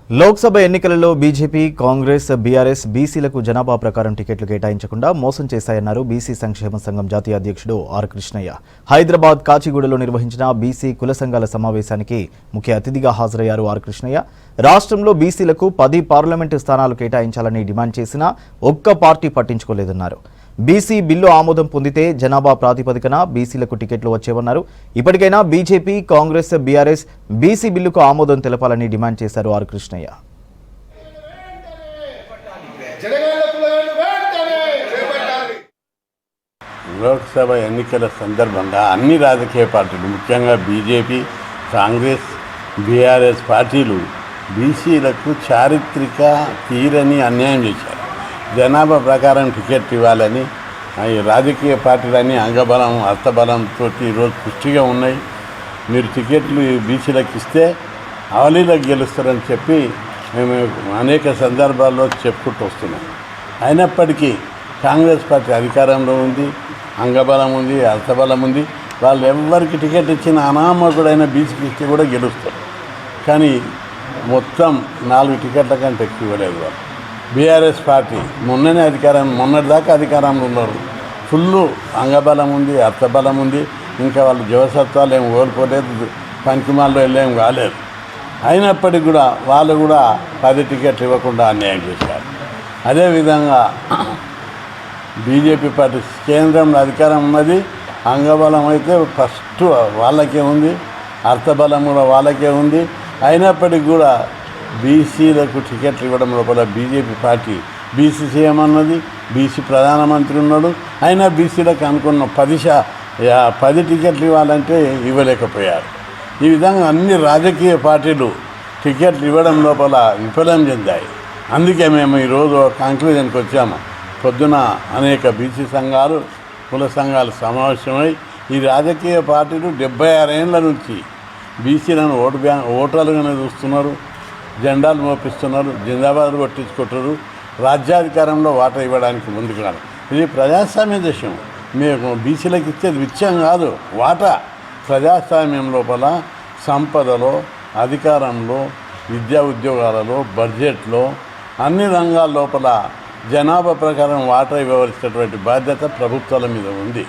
లోక్సభ ఎన్నికలలో BJP, Congress, BRS బీసీలకు జనాభా ప్రకారం టికెట్లు కేటాయించకుండా మోసం చేశాయన్నారు బీసీ సంక్షేమ సంఘం జాతీయ అధ్యక్షుడు ఆర్ కృష్ణయ్య. హైదరాబాద్ కాచిగూడలో నిర్వహించిన బీసీ కుల సంఘాల సమావేశానికి ముఖ్య అతిథిగా హాజరయ్యారు ఆర్ కృష్ణయ్య. రాష్ట్రంలో బీసీలకు 10 పార్లమెంటు స్థానాలు కేటాయించాలని డిమాండ్ చేసినా ఒక్క పార్టీ పట్టించుకోలేదన్నారు. బీసీ బిల్లు ఆమోదం పొందితే జనాభా ప్రాతిపదికన బీసీలకు టికెట్లు వచ్చేవన్నారు. ఇప్పటికైనా బీజేపీ, కాంగ్రెస్, బీఆర్ఎస్ బీసీ బిల్లుకు ఆమోదం తెలపాలని డిమాండ్ చేశారు ఆర్ కృష్ణయ్య. లోక్సభ ఎన్నికల సందర్భంగా అన్ని రాజకీయ పార్టీలు, ముఖ్యంగా బీజేపీ, కాంగ్రెస్, బీఆర్ఎస్ పార్టీలు బీసీలకు చారిత్రక తీరని అన్యాయం చేశారు. జనాభా ప్రకారం టికెట్ ఇవ్వాలని ఈ రాజకీయ పార్టీలన్నీ అంగబలం, అర్థబలంతో ఈరోజు పుష్టిగా ఉన్నాయి. మీరు టికెట్లు బీసీలకు ఇస్తే అవలీలకు గెలుస్తారని చెప్పి మేము అనేక సందర్భాల్లో చెప్పుకుంటూ వస్తున్నాం. అయినప్పటికీ కాంగ్రెస్ పార్టీ అధికారంలో ఉంది, అంగబలం ఉంది, అర్థబలం ఉంది. వాళ్ళు ఎవరికి టికెట్ ఇచ్చిన అనామకుడైన బీసీకి ఇస్తే కూడా గెలుస్తారు. కానీ మొత్తం 4 టికెట్ల కంటే ఎక్కువ ఇవ్వలేదు వాళ్ళు. బీఆర్ఎస్ పార్టీ మొన్నటిదాకా అధికారంలో ఉన్నారు. ఫుల్లు అంగబలం ఉంది, అర్థబలం ఉంది. ఇంకా వాళ్ళు జవసత్వాలు ఏం కోల్పోలేదు, పనికిమాల్లో వెళ్ళేం కాలేదు. అయినప్పటికీ కూడా వాళ్ళు కూడా 10 టికెట్లు ఇవ్వకుండా అన్యాయం చేశారు. అదేవిధంగా బీజేపీ పార్టీ కేంద్రంలో అధికారం ఉన్నది. అంగబలం అయితే ఫస్ట్ వాళ్ళకే ఉంది, అర్థబలం కూడా వాళ్ళకే ఉంది. అయినప్పటికీ కూడా బీసీలకు టికెట్లు ఇవ్వడం లోపల బీజేపీ పార్టీ బీసీ సీఎం అన్నది, బీసీ ప్రధానమంత్రి ఉన్నాడు. అయినా బీసీలకు అనుకున్న 10 టికెట్లు ఇవ్వాలంటే ఇవ్వలేకపోయారు. ఈ విధంగా అన్ని రాజకీయ పార్టీలు టికెట్లు ఇవ్వడం లోపల విఫలం చెందాయి. అందుకే మేము ఈరోజు కంక్లూజన్కి వచ్చాము. పొద్దున అనేక బీసీ సంఘాలు, కుల సంఘాలు సమావేశమై ఈ రాజకీయ పార్టీలు 76 ఏళ్ల నుంచి బీసీలను ఓటర్లుగానే చూస్తున్నారు, జెండాలు మోపిస్తున్నారు, జిందాబాద్ కొట్టించుకుంటారు. రాజ్యాధికారంలో వాటా ఇవ్వడానికి ముందుకు రాదు. ఇది ప్రజాస్వామ్య దేశం. మేము బీసీలకు ఇచ్చేది విచ్చం కాదు, వాటా. ప్రజాస్వామ్యం లోపల సంపదలో, అధికారంలో, విద్యా ఉద్యోగాలలో, బడ్జెట్లో, అన్ని రంగాల లోపల జనాభా ప్రకారం వాటా ఇవ్వవలసినటువంటి బాధ్యత ప్రభుత్వాల మీద ఉంది.